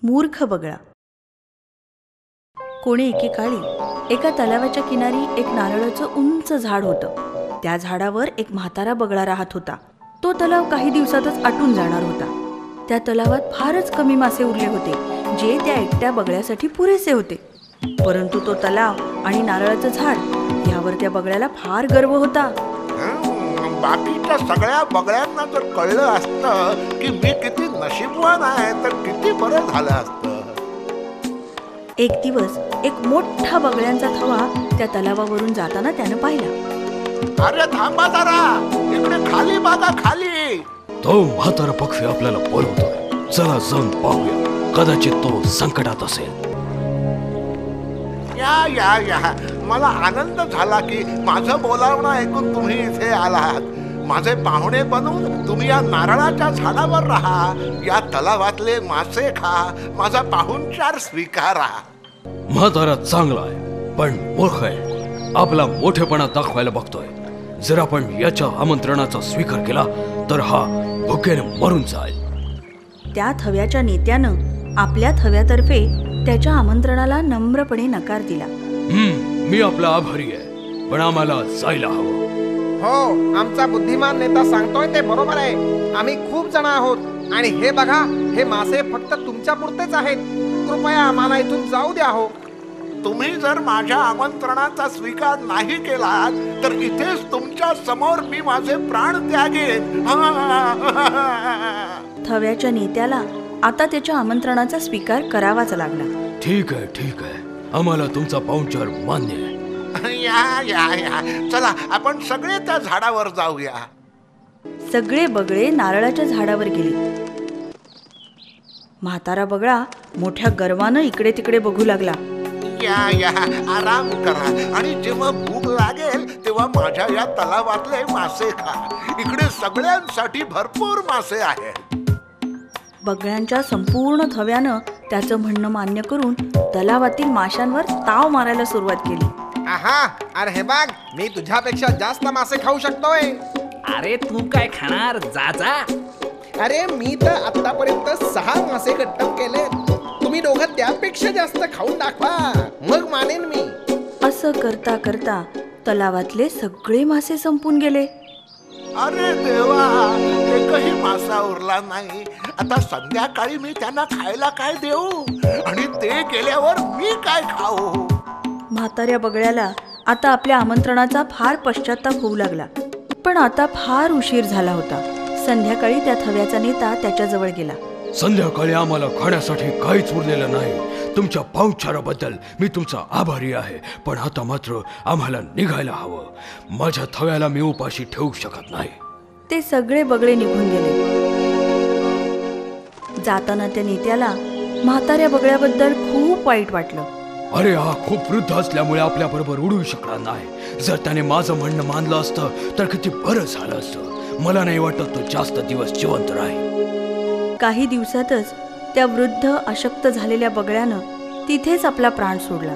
मूर्ख बगळा. कोणी एकेकाळी एका तलावाच्या किनारी एक नारळाचं उंच झाड होतं. त्या झाडावर एक म्हातारा बगळा राहत होता. तो तलाव काही दिवसातच आटून जाणार होता. त्या तलावात फारच कमी मासे उरले होते, जे त्या एकट्या बगळ्यासाठी पुरेसे होते. परंतु तो तलाव आणि नारळाचं झाड यावर त्या बगळ्याला फार गर्व होता. बाकीच्या सगळ्या बगळ्यांना जर कळलं असतं की मी किती नशीबवान आहे तर किती बरं झालं असतं. एक दिवस एक मोठा बगळ्यांचा थवा त्या तलावावरून जाताना त्यानं पाहिला. अरे थांबा जरा, इकडे खाली बघा, खाली. तो म्हातारा पक्षी आपल्याला बोलवतोय. चला जाऊन पाहूया, कदाचित तो संकटात असेल. या या या, मला आनंद झाला की माझं बोलावणं ऐकून तुम्ही इथे आलात. माझे पाहुणे बनून तुम्ही या नारळाच्या झाडावर राहा, या तलावातले मासे खा, माझा पाहुणचार स्वीकारा. म्हातारा चांगला आहे पण मूर्ख आहे. आपला मोठेपणा दाखवायला बघतोय. जर आपण याच्या आमंत्रणाचा स्वीकार केला तर हा भुकेने मरून जाईल. त्या थव्याच्या नेत्यानं आपल्या थव्यातर्फे त्याच्या आमंत्रणाला नम्रपणे नकार दिला. मी आपला आभारी आहे, पण आम्हाला जायला हवं. हो, आमचा बुद्धिमान नेता सांगतोय ते बरोबर आहे. आम्ही खूप जण आहोत आणि हे बघा, हे मासे फक्त तुमच्या पुरतेच आहेत. कृपया आम्हाला इथून जाऊ द्या. हो, तुम्ही जर माझ्या आमंत्रणाचा स्वीकार नाही केलात तर इथेच तुमच्या समोर मी माझे प्राण त्यागेन. थव्याच्या नेत्याला आता त्याच्या आमंत्रणाचा स्वीकार करावाच लागला. ठीक आहे, ठीक आहे, आम्हाला तुमचा पाहुणचार मान्य आहे. या या या, चला आपण सगळे त्या झाडावर जाऊया. सगळे बगळे नारळाच्या झाडावर गेले. म्हातारा बगळा मोठ्या गर्वानं इकडे तिकडे बघू लागला. या या, आराम करा आणि जेव्हा भूक लागेल तेव्हा माझ्या या तलावातले मासे खा. इकडे सगळ्यांसाठी भरपूर मासे आहेत. बगळ्यांच्या संपूर्ण थव्यानं त्याचं म्हणणं मान्य करून तलावातील माशांवर ताव मारायला सुरुवात केली. आहा, अरे हे बघ, मी तुझ्यापेक्षा जास्त मासे खाऊ शकतोय. अरे तू काय खाणार? जा जा. अरे मी तर आतापर्यंत 6 मासे गट्टम केले. तुम्ही दोघं त्यापेक्षा जास्त खाऊन दाखवा, मग मानेन मी. असं करता करता तलावातले सगळे मासे संपून गेले. अरे देवा, एकही मासा उरला नाही. आता संध्याकाळी मी त्यांना खायला काय देऊ आणि ते गेल्यावर मी काय खाऊ? म्हाताऱ्या बगळ्याला आता आपल्या आमंत्रणाचा फार पश्चाताप होऊ लागला. पण आता फार उशीर झाला होता. संध्याकाळी त्या थव्याचा नेता त्याच्याजवळ गेला. संध्याकाळी आम्हाला खाण्यासाठी काहीच उरलेलं नाही. तुमच्या पाहुणचाराबद्दल मी तुमचा आभारी आहे, पण आता मात्र आम्हाला निघायला हवं. माझ्या थव्याला मी उपाशी ठेवू शकत नाही. ते सगळे बगळे निघून गेले. जाताना त्या नेत्याला म्हाताऱ्या बगळ्याबद्दल खूप वाईट वाटलं. अरे हा खूप वृद्ध असल्यामुळे आपल्या बरोबर उडू शकणार नाही. जर त्याने माझं म्हणणं मानलं असतं तर किती बरं झालं असतं. मला नाही वाटत तो जास्त दिवस जिवंत राहील. काही दिवसातच त्या वृद्ध अशक्त झालेल्या बगळ्यानं तिथेच आपला प्राण सोडला.